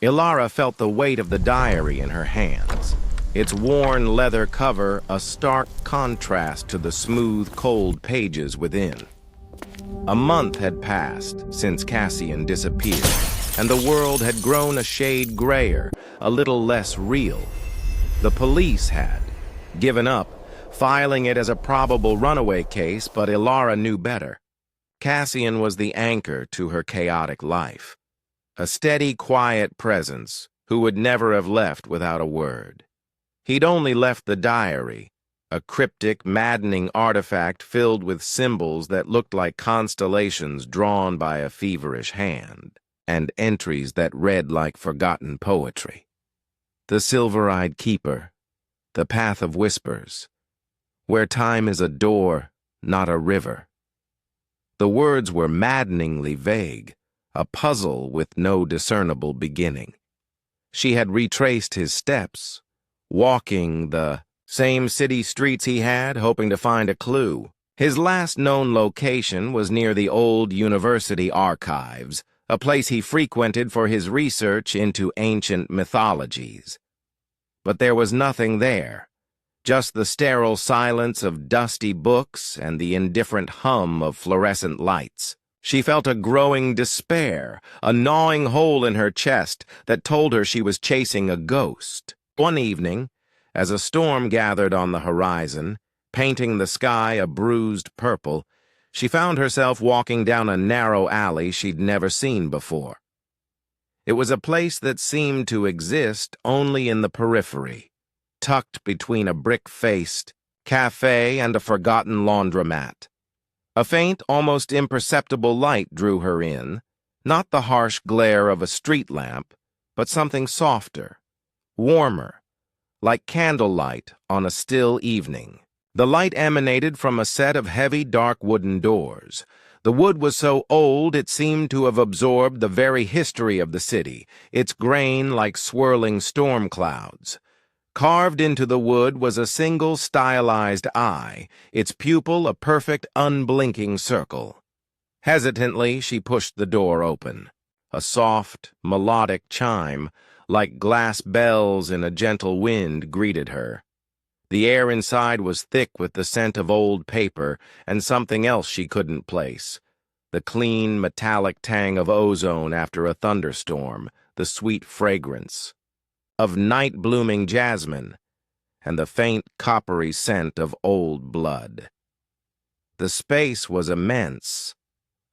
Ilara felt the weight of the diary in her hands, its worn leather cover a stark contrast to the smooth, cold pages within. A month had passed since Cassian disappeared, and the world had grown a shade grayer, a little less real. The police had given up, filing it as a probable runaway case, but Ilara knew better. Cassian was the anchor to her chaotic life, a steady, quiet presence who would never have left without a word. He'd only left the diary, a cryptic, maddening artifact filled with symbols that looked like constellations drawn by a feverish hand, and entries that read like forgotten poetry. The silver-eyed keeper, the path of whispers, where time is a door, not a river. The words were maddeningly vague, a puzzle with no discernible beginning. She had retraced his steps, walking the same city streets he had, hoping to find a clue. His last known location was near the old university archives, a place he frequented for his research into ancient mythologies. But there was nothing there, just the sterile silence of dusty books and the indifferent hum of fluorescent lights. She felt a growing despair, a gnawing hole in her chest that told her she was chasing a ghost. One evening, as a storm gathered on the horizon, painting the sky a bruised purple, she found herself walking down a narrow alley she'd never seen before. It was a place that seemed to exist only in the periphery, tucked between a brick-faced cafe and a forgotten laundromat. A faint, almost imperceptible light drew her in, not the harsh glare of a street lamp, but something softer, warmer, like candlelight on a still evening. The light emanated from a set of heavy, dark wooden doors. The wood was so old it seemed to have absorbed the very history of the city, its grain like swirling storm clouds. Carved into the wood was a single stylized eye, its pupil a perfect, unblinking circle. Hesitantly, she pushed the door open. A soft, melodic chime, like glass bells in a gentle wind, greeted her. The air inside was thick with the scent of old paper and something else she couldn't place. The clean, metallic tang of ozone after a thunderstorm, the sweet fragrance of night-blooming jasmine, and the faint, coppery scent of old blood. The space was immense,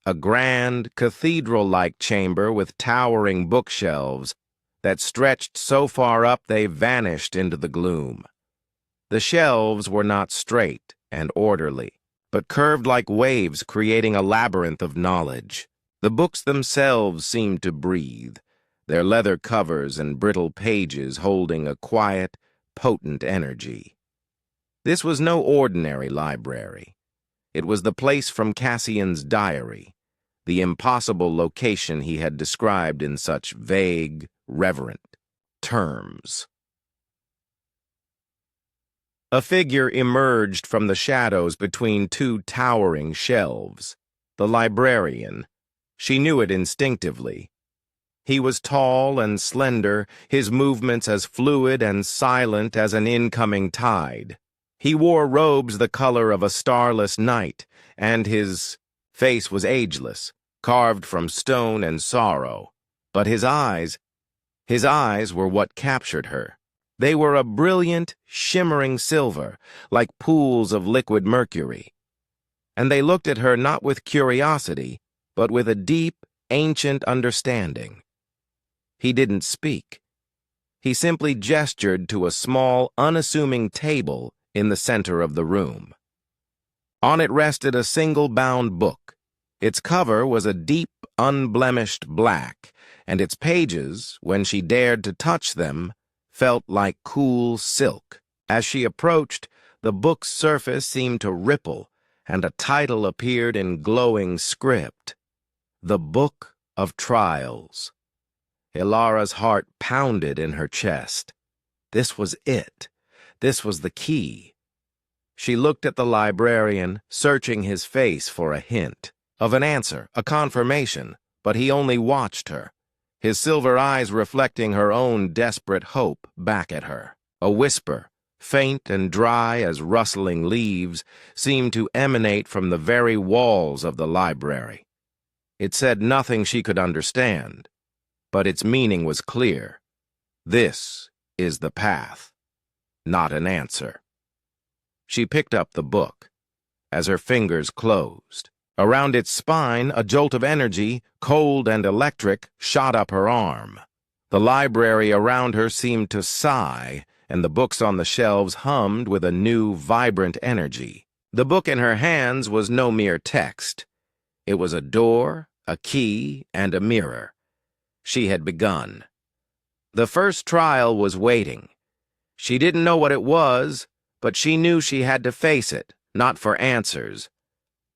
a grand, cathedral-like chamber with towering bookshelves that stretched so far up they vanished into the gloom. The shelves were not straight and orderly, but curved like waves creating a labyrinth of knowledge. The books themselves seemed to breathe, their leather covers and brittle pages holding a quiet, potent energy. This was no ordinary library. It was the place from Cassian's diary, the impossible location he had described in such vague, reverent terms. A figure emerged from the shadows between two towering shelves. The librarian. She knew it instinctively. He was tall and slender, his movements as fluid and silent as an incoming tide. He wore robes the color of a starless night, and his face was ageless, carved from stone and sorrow. But his eyes were what captured her. They were a brilliant, shimmering silver, like pools of liquid mercury. And they looked at her not with curiosity, but with a deep, ancient understanding. He didn't speak. He simply gestured to a small, unassuming table in the center of the room. On it rested a single bound book. Its cover was a deep, unblemished black, and its pages, when she dared to touch them, felt like cool silk. As she approached, the book's surface seemed to ripple, and a title appeared in glowing script. The Book of Trials. Ilara's heart pounded in her chest. This was it. This was the key. She looked at the librarian, searching his face for a hint of an answer, a confirmation, but he only watched her, his silver eyes reflecting her own desperate hope back at her. A whisper, faint and dry as rustling leaves, seemed to emanate from the very walls of the library. It said nothing she could understand, but its meaning was clear. This is the path, not an answer. She picked up the book. As her fingers closed, around its spine, a jolt of energy, cold and electric, shot up her arm. The library around her seemed to sigh, and the books on the shelves hummed with a new, vibrant energy. The book in her hands was no mere text. It was a door, a key, and a mirror. She had begun. The first trial was waiting. She didn't know what it was, but she knew she had to face it, not for answers,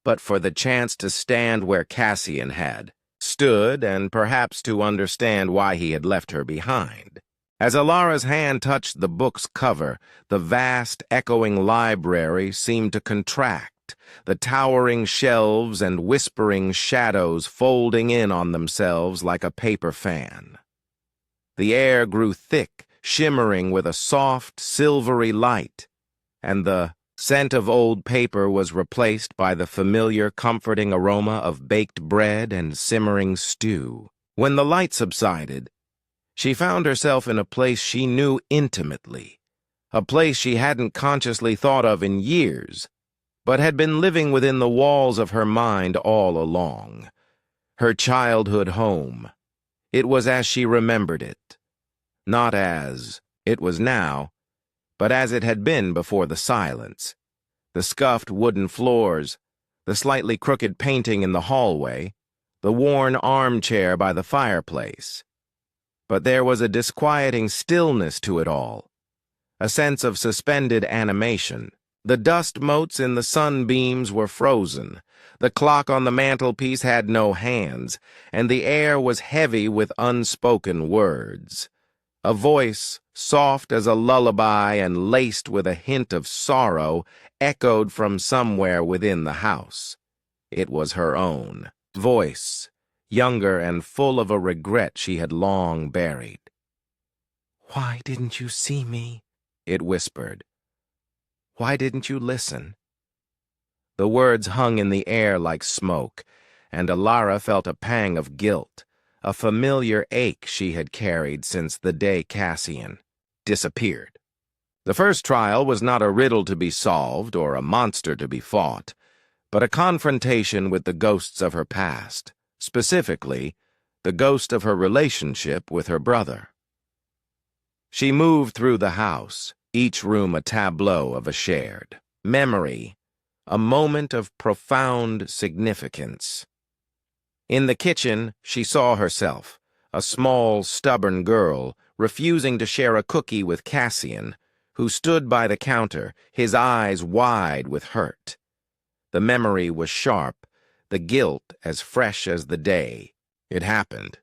but for the chance to stand where Cassian had stood and perhaps to understand why he had left her behind. As Alara's hand touched the book's cover, the vast, echoing library seemed to contract, the towering shelves and whispering shadows folding in on themselves like a paper fan. The air grew thick, shimmering with a soft, silvery light, and the scent of old paper was replaced by the familiar, comforting aroma of baked bread and simmering stew. When the light subsided, she found herself in a place she knew intimately, a place she hadn't consciously thought of in years, but had been living within the walls of her mind all along. Her childhood home. It was as she remembered it. Not as it was now, but as it had been before the silence. The scuffed wooden floors, the slightly crooked painting in the hallway, the worn armchair by the fireplace. But there was a disquieting stillness to it all, a sense of suspended animation. The dust motes in the sunbeams were frozen, the clock on the mantelpiece had no hands, and the air was heavy with unspoken words. A voice, soft as a lullaby and laced with a hint of sorrow, echoed from somewhere within the house. It was her own voice, younger and full of a regret she had long buried. "Why didn't you see me?" it whispered. "Why didn't you listen?" The words hung in the air like smoke, and Alara felt a pang of guilt, a familiar ache she had carried since the day Cassian disappeared. The first trial was not a riddle to be solved or a monster to be fought, but a confrontation with the ghosts of her past, specifically, the ghost of her relationship with her brother. She moved through the house, each room a tableau of a shared memory, a moment of profound significance. In the kitchen, she saw herself, a small, stubborn girl, refusing to share a cookie with Cassian, who stood by the counter, his eyes wide with hurt. The memory was sharp, the guilt as fresh as the day it happened.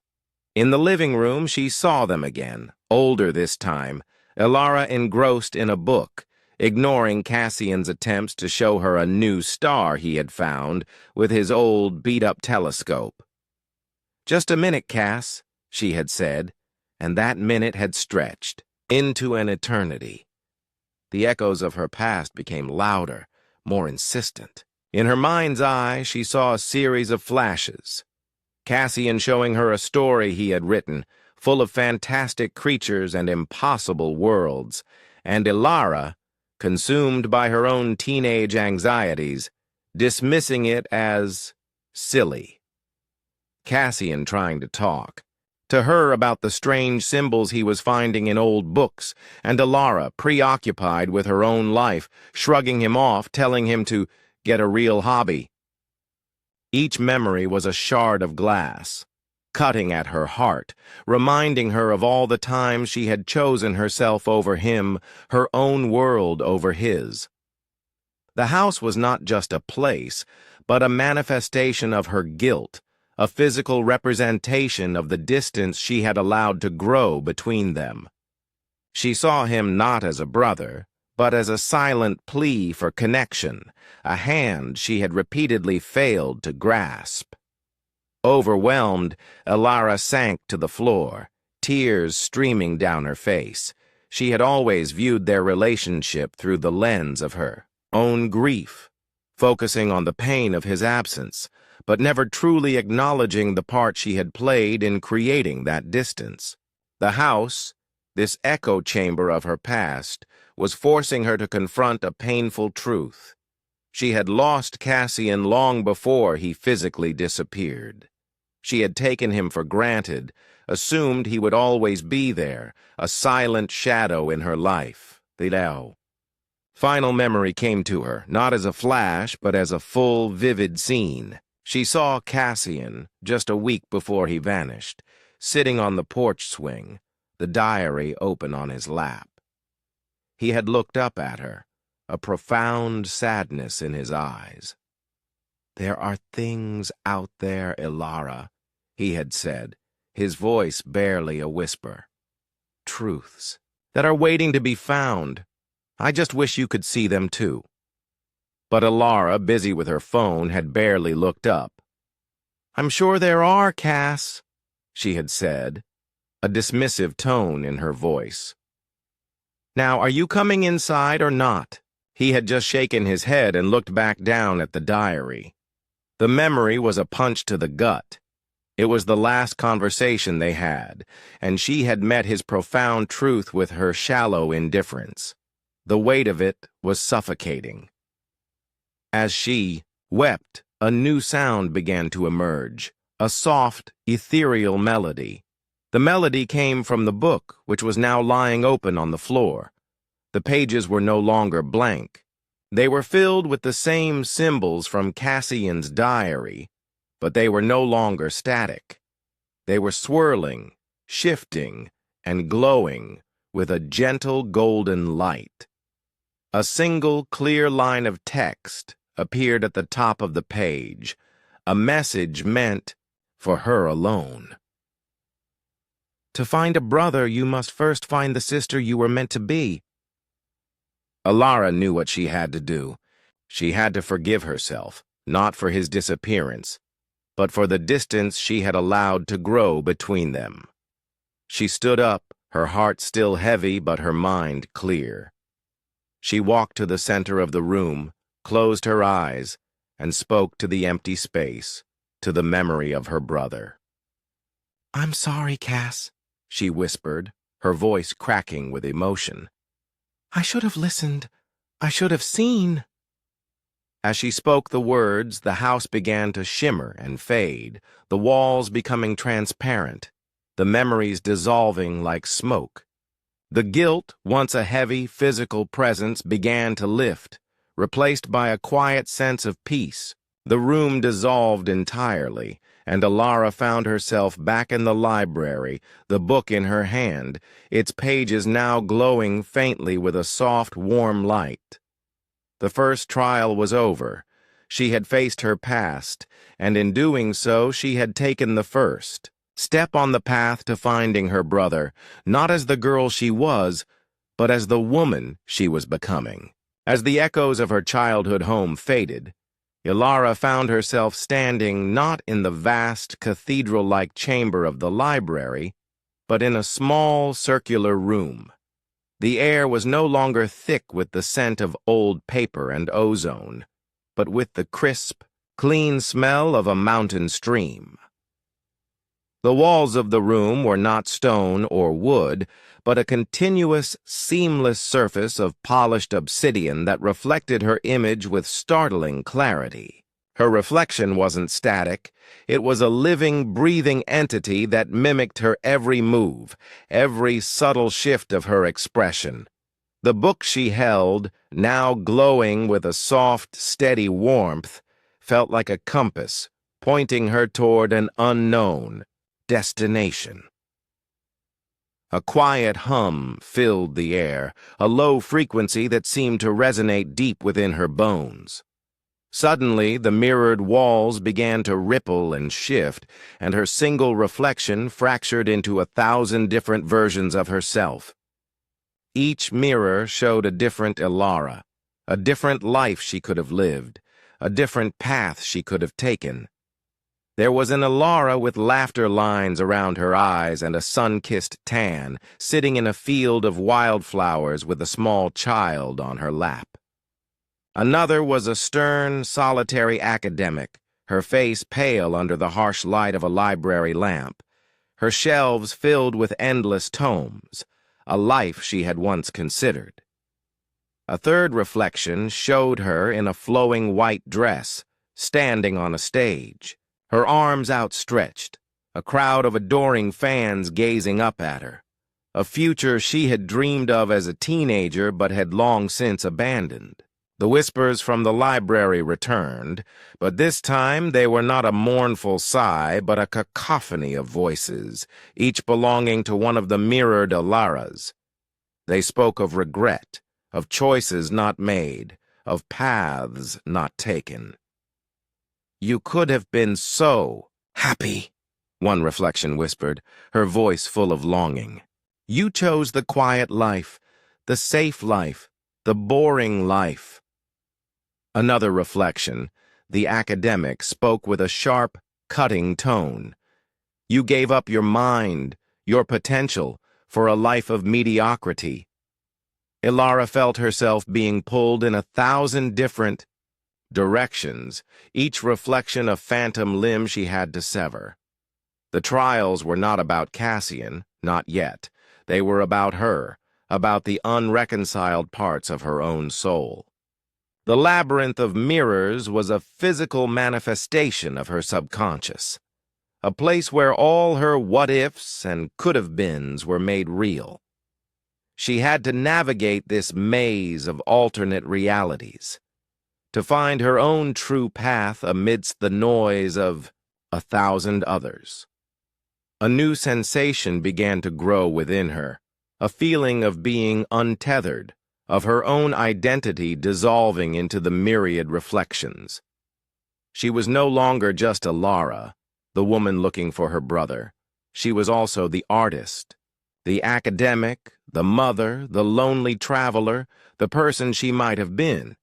In the living room, she saw them again, older this time, Alara engrossed in a book, ignoring Cassian's attempts to show her a new star he had found with his old beat-up telescope. "Just a minute, Cass," she had said, and that minute had stretched into an eternity. The echoes of her past became louder, more insistent. In her mind's eye, she saw a series of flashes. Cassian showing her a story he had written, full of fantastic creatures and impossible worlds, and Alara, consumed by her own teenage anxieties, dismissing it as silly. Cassian trying to talk to her about the strange symbols he was finding in old books, and Alara, preoccupied with her own life, shrugging him off, telling him to get a real hobby. Each memory was a shard of glass, cutting at her heart, reminding her of all the times she had chosen herself over him, her own world over his. The house was not just a place, but a manifestation of her guilt, a physical representation of the distance she had allowed to grow between them. She saw him not as a brother, but as a silent plea for connection, a hand she had repeatedly failed to grasp. Overwhelmed, Elara sank to the floor, tears streaming down her face. She had always viewed their relationship through the lens of her own grief, focusing on the pain of his absence, but never truly acknowledging the part she had played in creating that distance. The house, this echo chamber of her past, was forcing her to confront a painful truth. She had lost Cassian long before he physically disappeared. She had taken him for granted, assumed he would always be there, a silent shadow in her life. Final memory came to her, not as a flash, but as a full, vivid scene. She saw Cassian, just a week before he vanished, sitting on the porch swing, the diary open on his lap. He had looked up at her, a profound sadness in his eyes. "There are things out there, Elara," he had said, his voice barely a whisper. "Truths that are waiting to be found. I just wish you could see them too." But Elara, busy with her phone, had barely looked up. "I'm sure there are, Cass," she had said, a dismissive tone in her voice. "Now, are you coming inside or not?" He had just shaken his head and looked back down at the diary. The memory was a punch to the gut. It was the last conversation they had, and she had met his profound truth with her shallow indifference. The weight of it was suffocating. As she wept, a new sound began to emerge, a soft, ethereal melody. The melody came from the book, which was now lying open on the floor. The pages were no longer blank. They were filled with the same symbols from Cassian's diary, but they were no longer static. They were swirling, shifting, and glowing with a gentle golden light. A single clear line of text appeared at the top of the page, a message meant for her alone. "To find a brother, you must first find the sister you were meant to be." Elara knew what she had to do. She had to forgive herself, not for his disappearance, but for the distance she had allowed to grow between them. She stood up, her heart still heavy but her mind clear. She walked to the center of the room, closed her eyes, and spoke to the empty space, to the memory of her brother. "I'm sorry, Cass," she whispered, her voice cracking with emotion. "I should have listened. I should have seen." As she spoke the words, the house began to shimmer and fade, the walls becoming transparent, the memories dissolving like smoke. The guilt, once a heavy, physical presence, began to lift, replaced by a quiet sense of peace. The room dissolved entirely, and Elara found herself back in the library, the book in her hand, its pages now glowing faintly with a soft, warm light. The first trial was over. She had faced her past, and in doing so she had taken the first step on the path to finding her brother, not as the girl she was, but as the woman she was becoming. As the echoes of her childhood home faded, Elara found herself standing not in the vast, cathedral-like chamber of the library, but in a small, circular room. The air was no longer thick with the scent of old paper and ozone, but with the crisp, clean smell of a mountain stream. The walls of the room were not stone or wood, but a continuous, seamless surface of polished obsidian that reflected her image with startling clarity. Her reflection wasn't static. It was a living, breathing entity that mimicked her every move, every subtle shift of her expression. The book she held, now glowing with a soft, steady warmth, felt like a compass, pointing her toward an unknown destination. A quiet hum filled the air, a low frequency that seemed to resonate deep within her bones. Suddenly, the mirrored walls began to ripple and shift, and her single reflection fractured into 1,000 different versions of herself. Each mirror showed a different Elara, a different life she could have lived, a different path she could have taken. There was an Ilara with laughter lines around her eyes and a sun-kissed tan, sitting in a field of wildflowers with a small child on her lap. Another was a stern, solitary academic, her face pale under the harsh light of a library lamp, her shelves filled with endless tomes, a life she had once considered. A third reflection showed her in a flowing white dress, standing on a stage, her arms outstretched, a crowd of adoring fans gazing up at her, a future she had dreamed of as a teenager but had long since abandoned. The whispers from the library returned, but this time they were not a mournful sigh but a cacophony of voices, each belonging to one of the mirrored Ilaras. They spoke of regret, of choices not made, of paths not taken. "You could have been so happy," one reflection whispered, her voice full of longing. "You chose the quiet life, the safe life, the boring life." Another reflection, the academic, spoke with a sharp, cutting tone. "You gave up your mind, your potential, for a life of mediocrity." Ilara felt herself being pulled in 1,000 different directions, each reflection a phantom limb she had to sever. The trials were not about Cassian, not yet. They were about her, about the unreconciled parts of her own soul. The labyrinth of mirrors was a physical manifestation of her subconscious, a place where all her what-ifs and could-have-beens were made real. She had to navigate this maze of alternate realities, to find her own true path amidst the noise of 1,000 others. A new sensation began to grow within her, a feeling of being untethered, of her own identity dissolving into the myriad reflections. She was no longer just Ilara, the woman looking for her brother. She was also the artist, the academic, the mother, the lonely traveler, the person she might have been.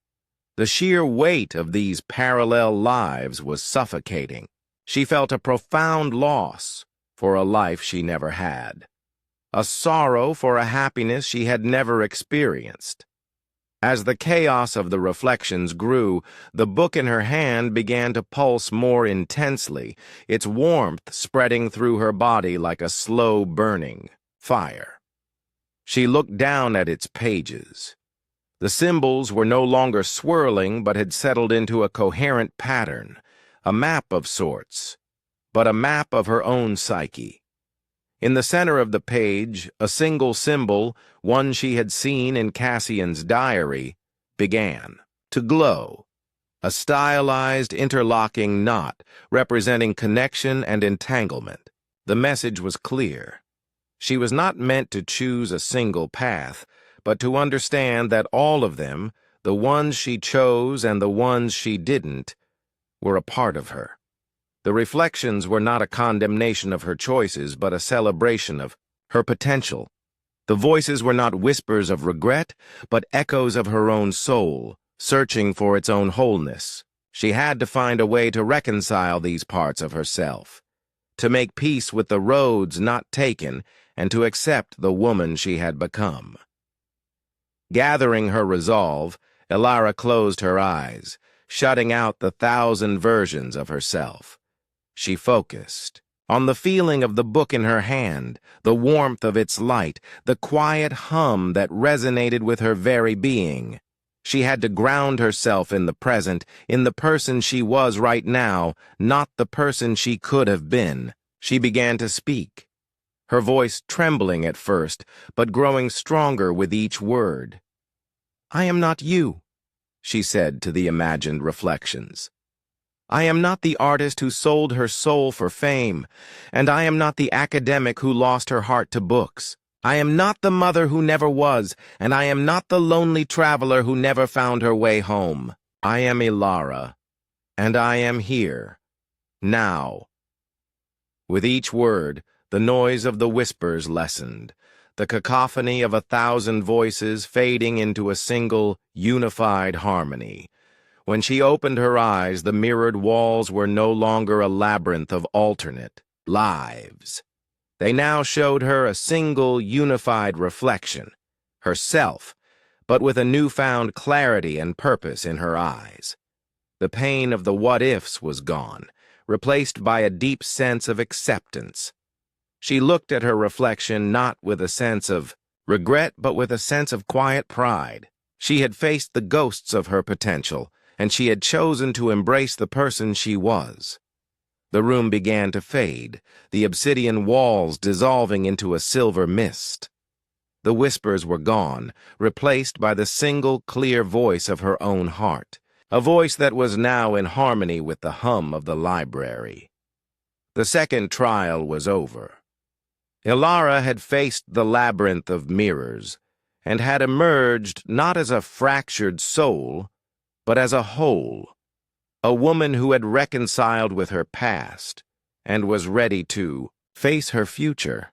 The sheer weight of these parallel lives was suffocating. She felt a profound loss for a life she never had, a sorrow for a happiness she had never experienced. As the chaos of the reflections grew, the book in her hand began to pulse more intensely, its warmth spreading through her body like a slow-burning fire. She looked down at its pages. The symbols were no longer swirling but had settled into a coherent pattern, a map of sorts, but a map of her own psyche. In the center of the page, a single symbol, one she had seen in Cassian's diary, began to glow, a stylized interlocking knot representing connection and entanglement. The message was clear. She was not meant to choose a single path, but to understand that all of them, the ones she chose and the ones she didn't, were a part of her. The reflections were not a condemnation of her choices, but a celebration of her potential. The voices were not whispers of regret, but echoes of her own soul, searching for its own wholeness. She had to find a way to reconcile these parts of herself, to make peace with the roads not taken, and to accept the woman she had become. Gathering her resolve, Ilara closed her eyes, shutting out the 1,000 versions of herself. She focused on the feeling of the book in her hand, the warmth of its light, the quiet hum that resonated with her very being. She had to ground herself in the present, in the person she was right now, not the person she could have been. She began to speak, her voice trembling at first, but growing stronger with each word. "I am not you," she said to the imagined reflections. "I am not the artist who sold her soul for fame, and I am not the academic who lost her heart to books. I am not the mother who never was, and I am not the lonely traveler who never found her way home. I am Ilara, and I am here, now." With each word, the noise of the whispers lessened, the cacophony of 1,000 voices fading into a single, unified harmony. When she opened her eyes, the mirrored walls were no longer a labyrinth of alternate lives. They now showed her a single unified reflection, herself, but with a newfound clarity and purpose in her eyes. The pain of the what-ifs was gone, replaced by a deep sense of acceptance. She looked at her reflection not with a sense of regret, but with a sense of quiet pride. She had faced the ghosts of her potential, and she had chosen to embrace the person she was. The room began to fade, the obsidian walls dissolving into a silver mist. The whispers were gone, replaced by the single clear voice of her own heart, a voice that was now in harmony with the hum of the library. The second trial was over. Ilara had faced the labyrinth of mirrors, and had emerged not as a fractured soul, but as a whole, a woman who had reconciled with her past and was ready to face her future.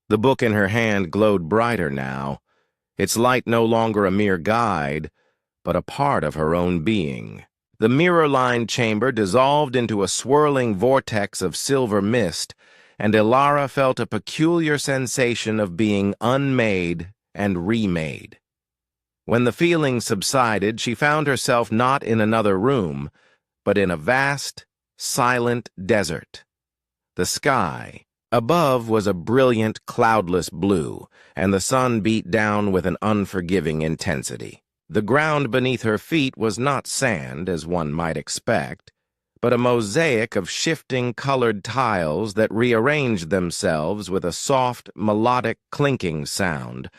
The book in her hand glowed brighter now, its light no longer a mere guide, but a part of her own being. The mirror-lined chamber dissolved into a swirling vortex of silver mist, and Ilara felt a peculiar sensation of being unmade and remade. When the feeling subsided, she found herself not in another room, but in a vast, silent desert. The sky above was a brilliant, cloudless blue, and the sun beat down with an unforgiving intensity. The ground beneath her feet was not sand, as one might expect, but a mosaic of shifting colored tiles that rearranged themselves with a soft, melodic clinking sound,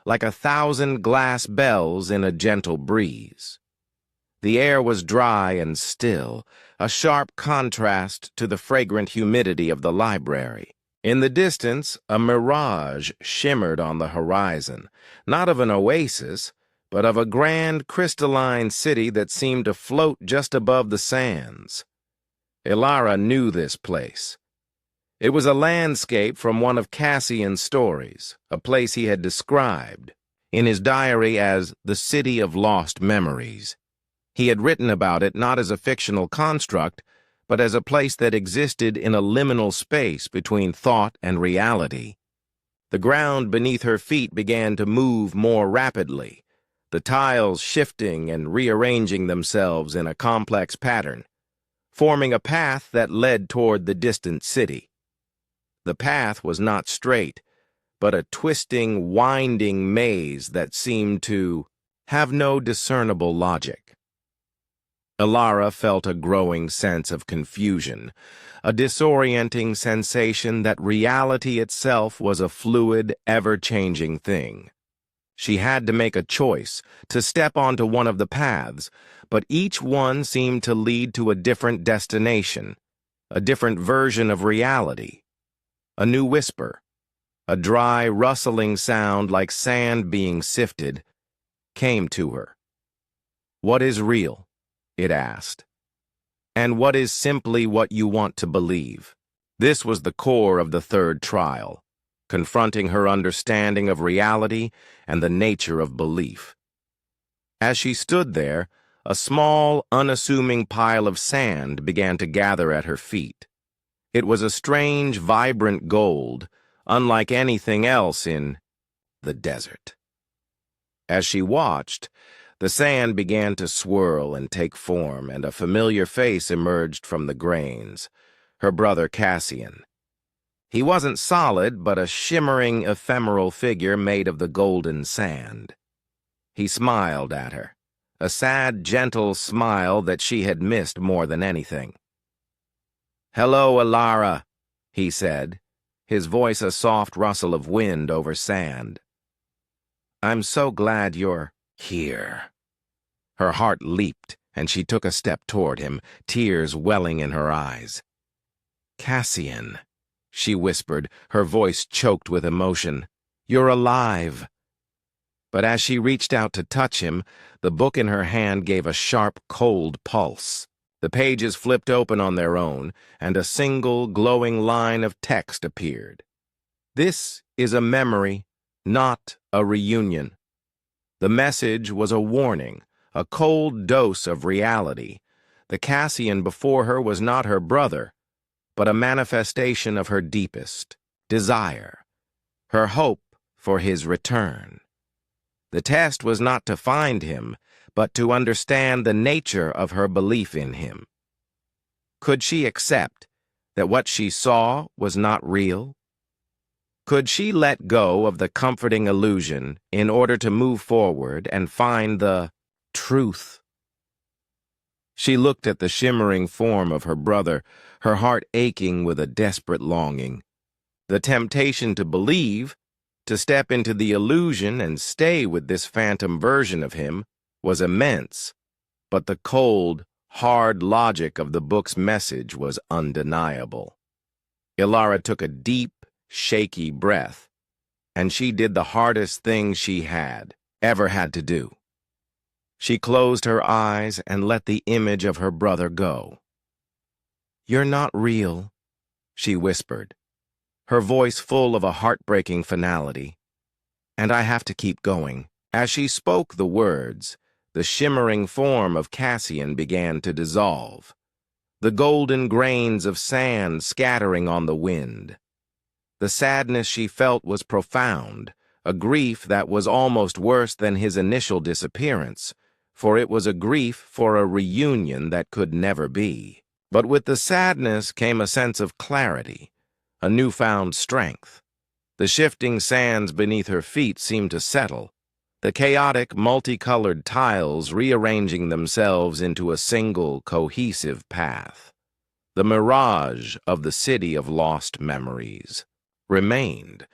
like 1,000 glass bells in a gentle breeze. The air was dry and still, a sharp contrast to the fragrant humidity of the library. In the distance, a mirage shimmered on the horizon, not of an oasis, but of a grand crystalline city that seemed to float just above the sands. Ilara knew this place. It was a landscape from one of Cassian's stories, a place he had described in his diary as the City of Lost Memories. He had written about it not as a fictional construct, but as a place that existed in a liminal space between thought and reality. The ground beneath her feet began to move more rapidly, the tiles shifting and rearranging themselves in a complex pattern, forming a path that led toward the distant city. The path was not straight, but a twisting, winding maze that seemed to have no discernible logic. Ilara felt a growing sense of confusion, a disorienting sensation that reality itself was a fluid, ever-changing thing. She had to make a choice, to step onto one of the paths, but each one seemed to lead to a different destination, a different version of reality. A new whisper, a dry, rustling sound like sand being sifted, came to her. "What is real?" it asked. "And what is simply what you want to believe?" This was the core of the third trial, confronting her understanding of reality and the nature of belief. As she stood there, a small, unassuming pile of sand began to gather at her feet. It was a strange, vibrant gold, unlike anything else in the desert. As she watched, the sand began to swirl and take form, and a familiar face emerged from the grains, her brother Cassian. He wasn't solid, but a shimmering, ephemeral figure made of the golden sand. He smiled at her, a sad, gentle smile that she had missed more than anything. "Hello, Ilara," he said, his voice a soft rustle of wind over sand. "I'm so glad you're here." Her heart leaped, and she took a step toward him, tears welling in her eyes. "Cassian," she whispered, her voice choked with emotion. "You're alive." But as she reached out to touch him, the book in her hand gave a sharp, cold pulse. The pages flipped open on their own, and a single, glowing line of text appeared. "This is a memory, not a reunion." The message was a warning, a cold dose of reality. The Cassian before her was not her brother, but a manifestation of her deepest desire, her hope for his return. The test was not to find him, but to understand the nature of her belief in him. Could she accept that what she saw was not real? Could she let go of the comforting illusion in order to move forward and find the truth? She looked at the shimmering form of her brother, her heart aching with a desperate longing. The temptation to believe, to step into the illusion and stay with this phantom version of him, was immense, but the cold, hard logic of the book's message was undeniable. Ilara took a deep, shaky breath, and she did the hardest thing she had ever had to do. She closed her eyes and let the image of her brother go. "You're not real," she whispered, her voice full of a heartbreaking finality. "And I have to keep going." As she spoke the words, the shimmering form of Cassian began to dissolve, the golden grains of sand scattering on the wind. The sadness she felt was profound, a grief that was almost worse than his initial disappearance, for it was a grief for a reunion that could never be. But with the sadness came a sense of clarity, a newfound strength. The shifting sands beneath her feet seemed to settle, the chaotic, multicolored tiles rearranging themselves into a single, cohesive path. The mirage of the city of lost memories remained,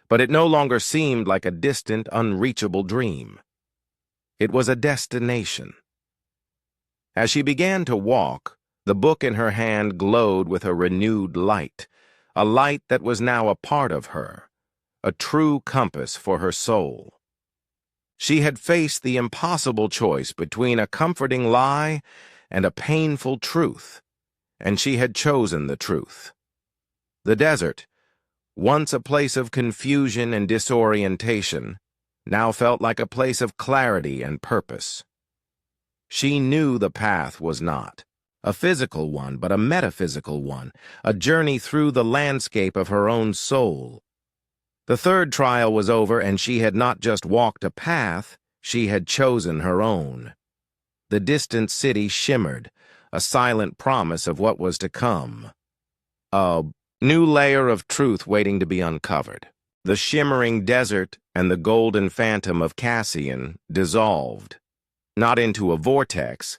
but it no longer seemed like a distant, unreachable dream. It was a destination. As she began to walk, the book in her hand glowed with a renewed light, a light that was now a part of her, a true compass for her soul. She had faced the impossible choice between a comforting lie and a painful truth, and she had chosen the truth. The desert, once a place of confusion and disorientation, now felt like a place of clarity and purpose. She knew the path was not a physical one, but a metaphysical one, a journey through the landscape of her own soul. The third trial was over, and she had not just walked a path, she had chosen her own. The distant city shimmered, a silent promise of what was to come. A new layer of truth waiting to be uncovered. The shimmering desert and the golden phantom of Cassian dissolved, not into a vortex,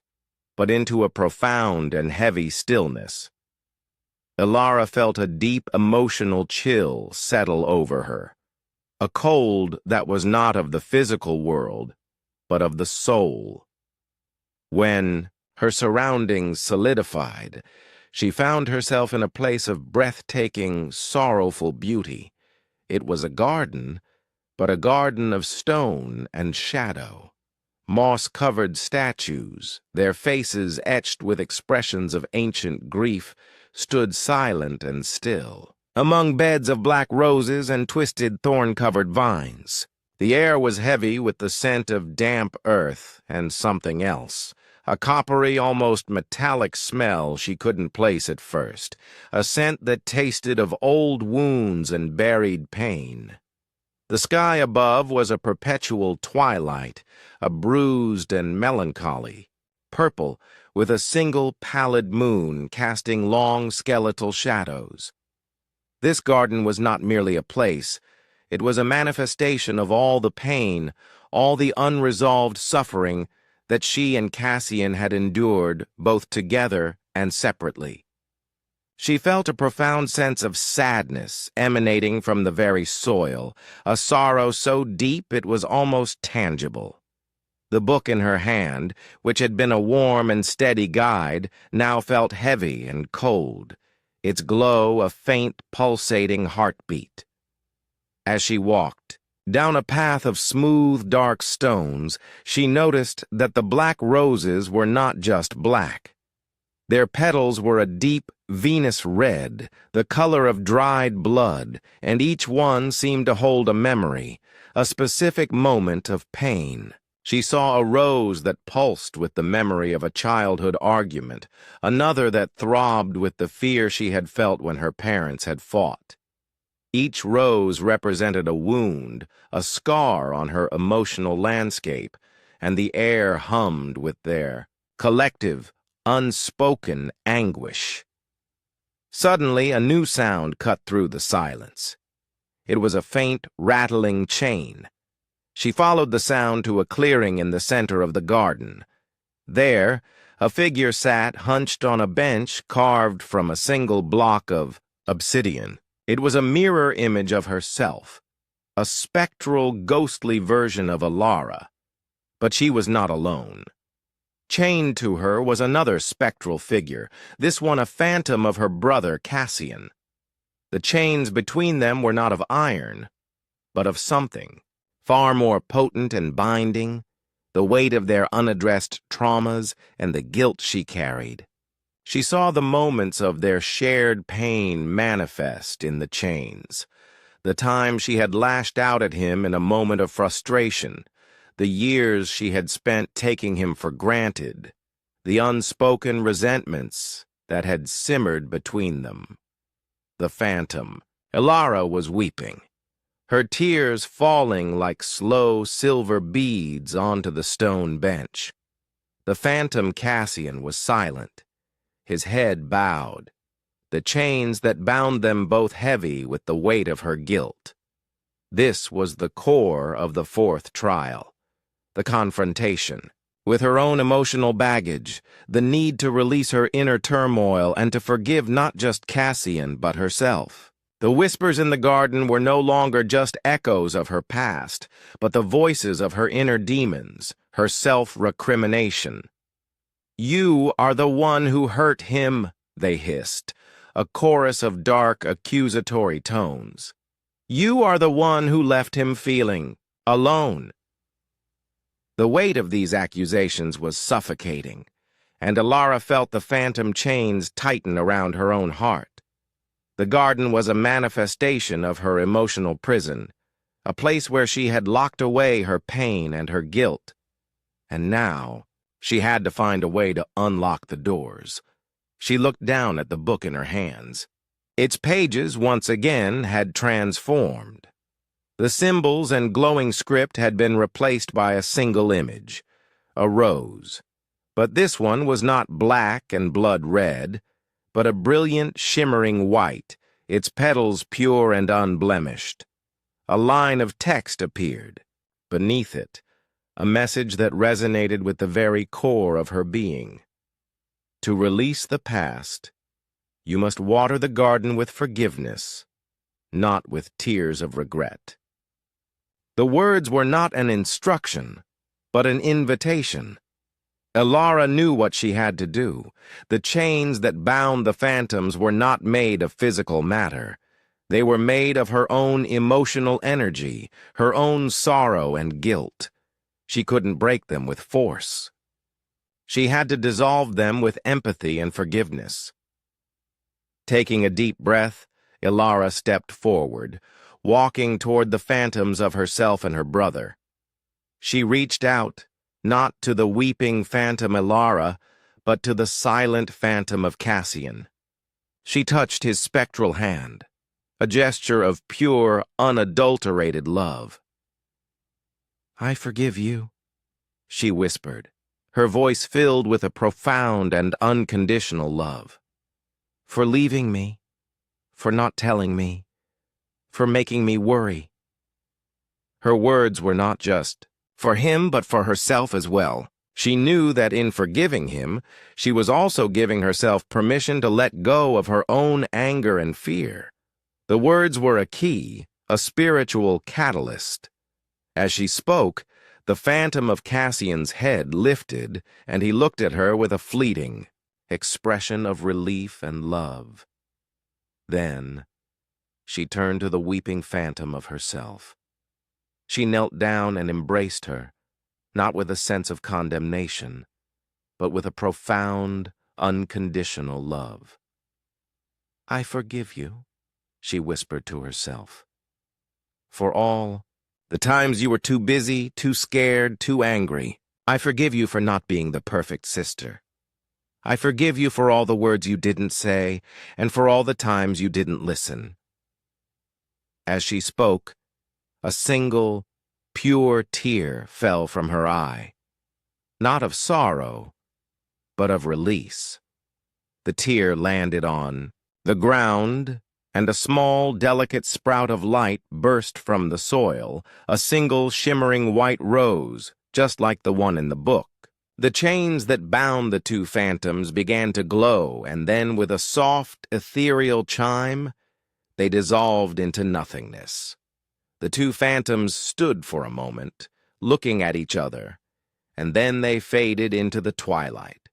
but into a profound and heavy stillness. Ilara felt a deep emotional chill settle over her, a cold that was not of the physical world, but of the soul. When her surroundings solidified, she found herself in a place of breathtaking, sorrowful beauty. It was a garden, but a garden of stone and shadow. Moss-covered statues, their faces etched with expressions of ancient grief, stood silent and still, among beds of black roses and twisted thorn-covered vines. The air was heavy with the scent of damp earth and something else, a coppery, almost metallic smell she couldn't place at first, a scent that tasted of old wounds and buried pain. The sky above was a perpetual twilight, a bruised and melancholy, purple, with a single pallid moon casting long skeletal shadows. This garden was not merely a place, it was a manifestation of all the pain, all the unresolved suffering that she and Cassian had endured both together and separately. She felt a profound sense of sadness emanating from the very soil, a sorrow so deep it was almost tangible. The book in her hand, which had been a warm and steady guide, now felt heavy and cold, its glow a faint, pulsating heartbeat. As she walked down a path of smooth, dark stones, she noticed that the black roses were not just black. Their petals were a deep Venus red, the color of dried blood, and each one seemed to hold a memory, a specific moment of pain. She saw a rose that pulsed with the memory of a childhood argument, another that throbbed with the fear she had felt when her parents had fought. Each rose represented a wound, a scar on her emotional landscape, and the air hummed with their collective, unspoken anguish. Suddenly, a new sound cut through the silence. It was a faint, rattling chain. She followed the sound to a clearing in the center of the garden. There, a figure sat hunched on a bench carved from a single block of obsidian. It was a mirror image of herself, a spectral, ghostly version of Alara. But she was not alone. Chained to her was another spectral figure, this one a phantom of her brother Cassian. The chains between them were not of iron, but of something far more potent and binding, the weight of their unaddressed traumas and the guilt she carried. She saw the moments of their shared pain manifest in the chains, the time she had lashed out at him in a moment of frustration, the years she had spent taking him for granted, the unspoken resentments that had simmered between them. The phantom, Alara, was weeping, her tears falling like slow silver beads onto the stone bench. The phantom Cassian was silent, his head bowed, the chains that bound them both heavy with the weight of her guilt. This was the core of the fourth trial, the confrontation with her own emotional baggage, the need to release her inner turmoil and to forgive not just Cassian but herself. The whispers in the garden were no longer just echoes of her past, but the voices of her inner demons, her self-recrimination. "You are the one who hurt him," they hissed, a chorus of dark, accusatory tones. "You are the one who left him feeling alone." The weight of these accusations was suffocating, and Alara felt the phantom chains tighten around her own heart. The garden was a manifestation of her emotional prison, a place where she had locked away her pain and her guilt. And now, she had to find a way to unlock the doors. She looked down at the book in her hands. Its pages, once again, had transformed. The symbols and glowing script had been replaced by a single image, a rose. But this one was not black and blood red, but a brilliant, shimmering white, its petals pure and unblemished. A line of text appeared. Beneath it, a message that resonated with the very core of her being. To release the past, you must water the garden with forgiveness, not with tears of regret. The words were not an instruction, but an invitation. Alara knew what she had to do. The chains that bound the phantoms were not made of physical matter. They were made of her own emotional energy, her own sorrow and guilt. She couldn't break them with force. She had to dissolve them with empathy and forgiveness. Taking a deep breath, Alara stepped forward, walking toward the phantoms of herself and her brother. She reached out, not to the weeping phantom Alara, but to the silent phantom of Cassian. She touched his spectral hand, a gesture of pure, unadulterated love. "I forgive you," she whispered, her voice filled with a profound and unconditional love. "For leaving me, for not telling me, for making me worry." Her words were not just for him, but for herself as well. She knew that in forgiving him, she was also giving herself permission to let go of her own anger and fear. The words were a key, a spiritual catalyst. As she spoke, the phantom of Cassian's head lifted, and he looked at her with a fleeting expression of relief and love. Then, she turned to the weeping phantom of herself. She knelt down and embraced her, not with a sense of condemnation, but with a profound, unconditional love. "I forgive you," she whispered to herself, "for all The times you were too busy, too scared, too angry. I forgive you for not being the perfect sister. I forgive you for all the words you didn't say and for all the times you didn't listen. As she spoke, a single, pure tear fell from her eye, not of sorrow, but of release. The tear landed on the ground, and a small, delicate sprout of light burst from the soil, a single shimmering white rose, just like the one in the book. The chains that bound the two phantoms began to glow, and then with a soft, ethereal chime, they dissolved into nothingness. The two phantoms stood for a moment, looking at each other, and then they faded into the twilight,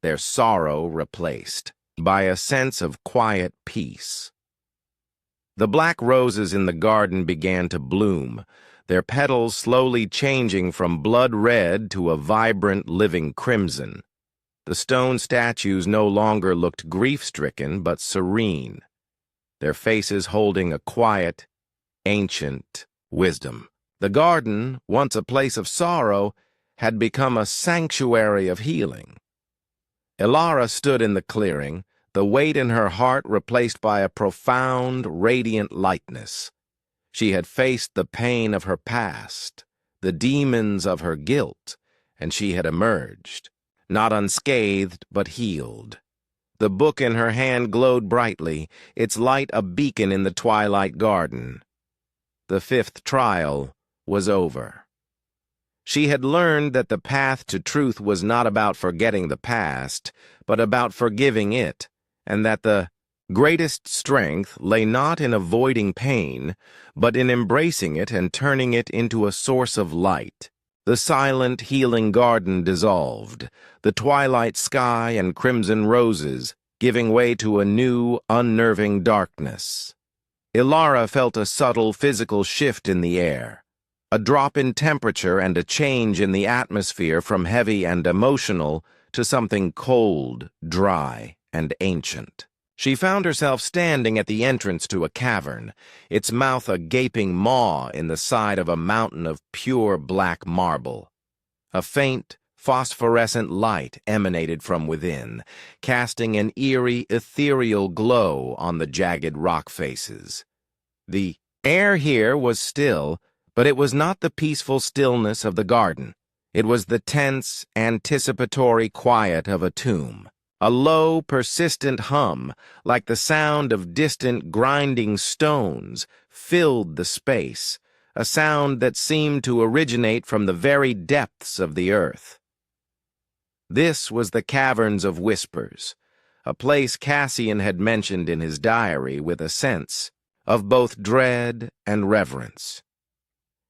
their sorrow replaced by a sense of quiet peace. The black roses in the garden began to bloom, their petals slowly changing from blood red to a vibrant, living crimson. The stone statues no longer looked grief-stricken but serene, their faces holding a quiet, ancient wisdom. The garden, once a place of sorrow, had become a sanctuary of healing. Ilara stood in the clearing, the weight in her heart replaced by a profound, radiant lightness. She had faced the pain of her past, the demons of her guilt, and she had emerged, not unscathed but healed. The book in her hand glowed brightly, its light a beacon in the twilight garden. The fifth trial was over. She had learned that the path to truth was not about forgetting the past, but about forgiving it, and that the greatest strength lay not in avoiding pain, but in embracing it and turning it into a source of light. The silent, healing garden dissolved, the twilight sky and crimson roses giving way to a new, unnerving darkness. Ilara felt a subtle physical shift in the air, a drop in temperature and a change in the atmosphere from heavy and emotional to something cold, dry, and ancient. She found herself standing at the entrance to a cavern, its mouth a gaping maw in the side of a mountain of pure black marble. A faint, phosphorescent light emanated from within, casting an eerie, ethereal glow on the jagged rock faces. The air here was still, but it was not the peaceful stillness of the garden. It was the tense, anticipatory quiet of a tomb. A low, persistent hum, like the sound of distant grinding stones, filled the space, a sound that seemed to originate from the very depths of the earth. This was the Caverns of Whispers, a place Cassian had mentioned in his diary with a sense of both dread and reverence.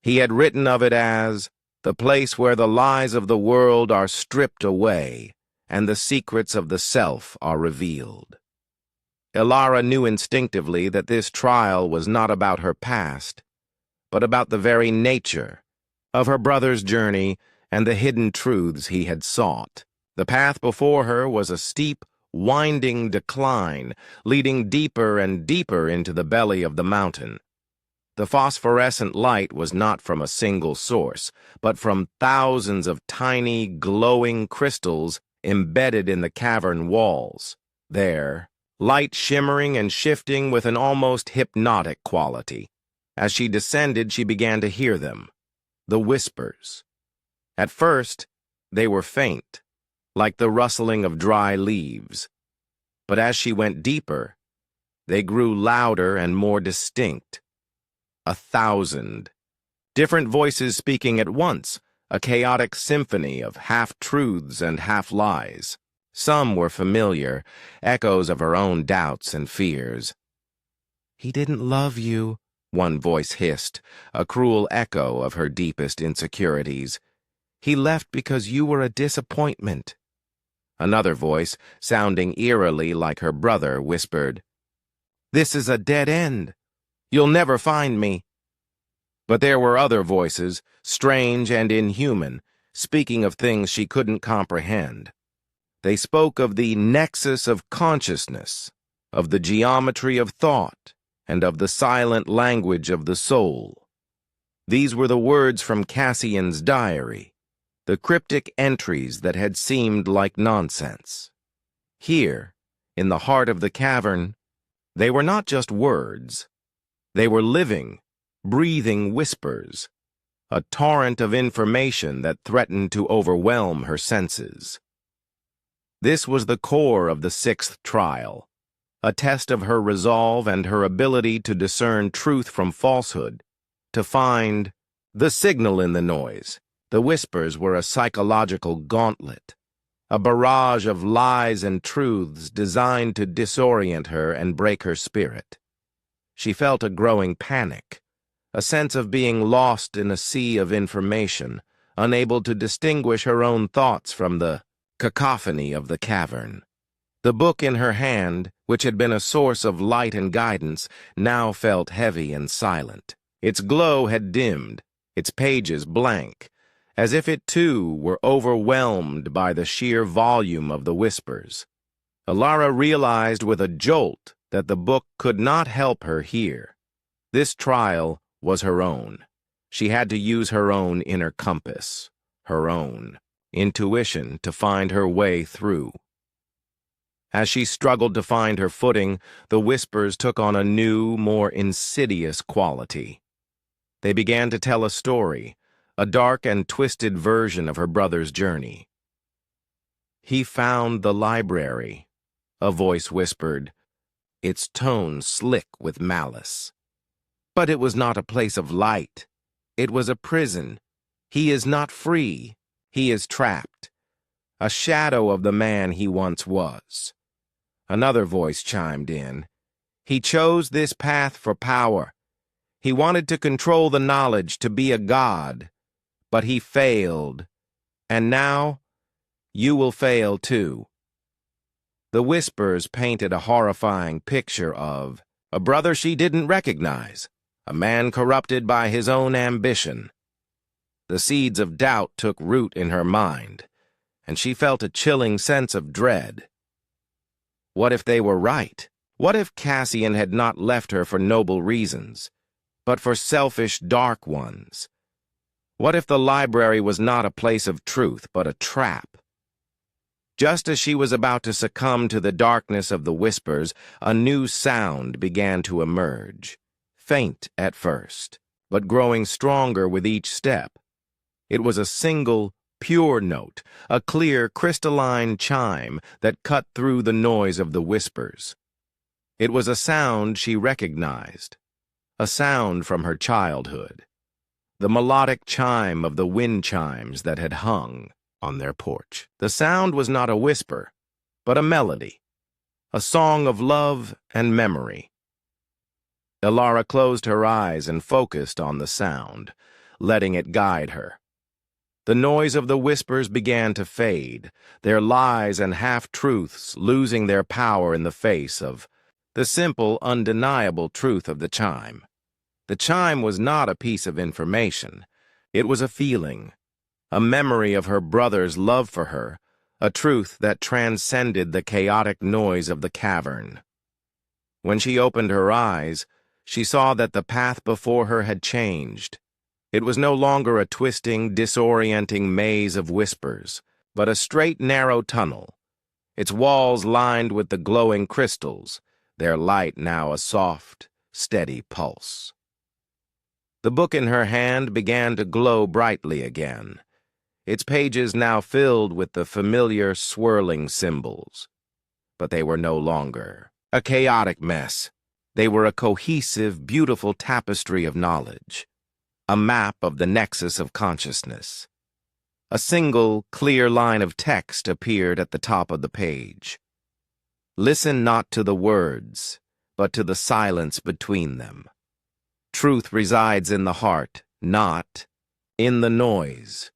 He had written of it as the place where the lies of the world are stripped away and the secrets of the self are revealed. Ilara knew instinctively that this trial was not about her past, but about the very nature of her brother's journey and the hidden truths he had sought. The path before her was a steep, winding decline, leading deeper and deeper into the belly of the mountain. The phosphorescent light was not from a single source, but from thousands of tiny, glowing crystals embedded in the cavern walls. There, light shimmering and shifting with an almost hypnotic quality. As she descended, she began to hear them, the whispers. At first, they were faint, like the rustling of dry leaves. But as she went deeper, they grew louder and more distinct. 1,000. Different voices speaking at once, a chaotic symphony of half-truths and half-lies. Some were familiar, echoes of her own doubts and fears. "He didn't love you," one voice hissed, a cruel echo of her deepest insecurities. "He left because you were a disappointment." Another voice, sounding eerily like her brother, whispered, "This is a dead end. You'll never find me." But there were other voices, strange and inhuman, speaking of things she couldn't comprehend. They spoke of the nexus of consciousness, of the geometry of thought, and of the silent language of the soul. These were the words from Cassian's diary, the cryptic entries that had seemed like nonsense. Here, in the heart of the cavern, they were not just words. They were living, breathing whispers, a torrent of information that threatened to overwhelm her senses. This was the core of the sixth trial, a test of her resolve and her ability to discern truth from falsehood, to find the signal in the noise. The whispers were a psychological gauntlet, a barrage of lies and truths designed to disorient her and break her spirit. She felt a growing panic, a sense of being lost in a sea of information, unable to distinguish her own thoughts from the cacophony of the cavern. The book in her hand, which had been a source of light and guidance, now felt heavy and silent. Its glow had dimmed, its pages blank, as if it too were overwhelmed by the sheer volume of the whispers. Elara realized with a jolt that the book could not help her here. This trial was her own. She had to use her own inner compass, her own intuition to find her way through. As she struggled to find her footing, the whispers took on a new, more insidious quality. They began to tell a story, a dark and twisted version of her brother's journey. "He found the library," a voice whispered, its tone slick with malice. "But it was not a place of light. It was a prison. He is not free. He is trapped. A shadow of the man he once was." Another voice chimed in. "He chose this path for power. He wanted to control the knowledge, to be a god. But he failed. And now, you will fail too." The whispers painted a horrifying picture of a brother she didn't recognize, a man corrupted by his own ambition. The seeds of doubt took root in her mind, and she felt a chilling sense of dread. What if they were right? What if Cassian had not left her for noble reasons, but for selfish, dark ones? What if the library was not a place of truth, but a trap? Just as she was about to succumb to the darkness of the whispers, a new sound began to emerge, faint at first, but growing stronger with each step. It was a single, pure note, a clear, crystalline chime that cut through the noise of the whispers. It was a sound she recognized, a sound from her childhood, the melodic chime of the wind chimes that had hung on their porch. The sound was not a whisper, but a melody, a song of love and memory. Elara closed her eyes and focused on the sound, letting it guide her. The noise of the whispers began to fade, their lies and half-truths losing their power in the face of the simple, undeniable truth of the chime. The chime was not a piece of information. It was a feeling, a memory of her brother's love for her, a truth that transcended the chaotic noise of the cavern. When she opened her eyes, she saw that the path before her had changed. It was no longer a twisting, disorienting maze of whispers, but a straight, narrow tunnel, its walls lined with the glowing crystals, their light now a soft, steady pulse. The book in her hand began to glow brightly again, its pages now filled with the familiar, swirling symbols. But they were no longer a chaotic mess. They were a cohesive, beautiful tapestry of knowledge, a map of the nexus of consciousness. A single, clear line of text appeared at the top of the page. "Listen not to the words, but to the silence between them. Truth resides in the heart, not in the noise."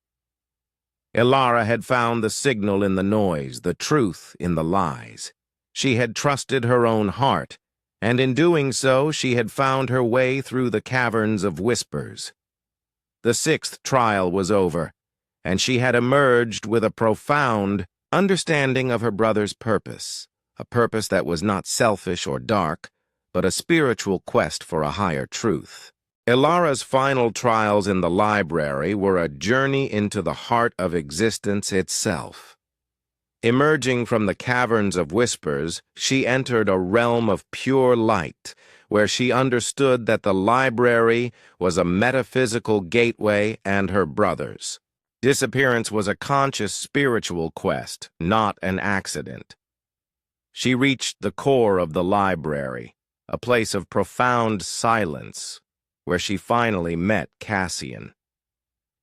Elara had found the signal in the noise, the truth in the lies. She had trusted her own heart, and in doing so she had found her way through the caverns of whispers. The sixth trial was over, and she had emerged with a profound understanding of her brother's purpose, a purpose that was not selfish or dark, but a spiritual quest for a higher truth. Ilara's final trials in the library were a journey into the heart of existence itself. Emerging from the caverns of whispers, she entered a realm of pure light, where she understood that the library was a metaphysical gateway and her brother's. Disappearance was a conscious spiritual quest, not an accident. She reached the core of the library, a place of profound silence, where she finally met Cassian.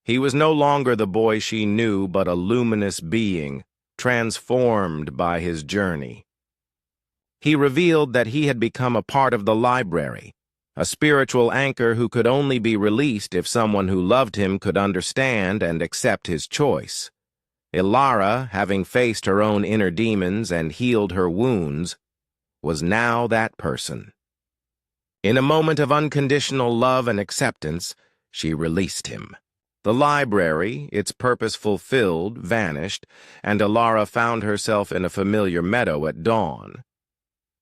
He was no longer the boy she knew, but a luminous being, transformed by his journey. He revealed that he had become a part of the library, a spiritual anchor who could only be released if someone who loved him could understand and accept his choice. Ilara, having faced her own inner demons and healed her wounds, was now that person. In a moment of unconditional love and acceptance, she released him. The library, its purpose fulfilled, vanished, and Ilara found herself in a familiar meadow at dawn.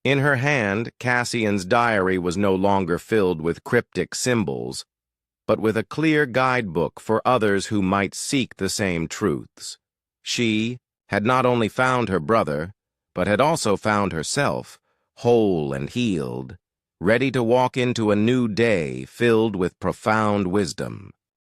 In her hand, Cassian's diary was no longer filled with cryptic symbols, but with a clear guidebook for others who might seek the same truths. She had not only found her brother, but had also found herself, whole and healed, ready to walk into a new day filled with profound wisdom.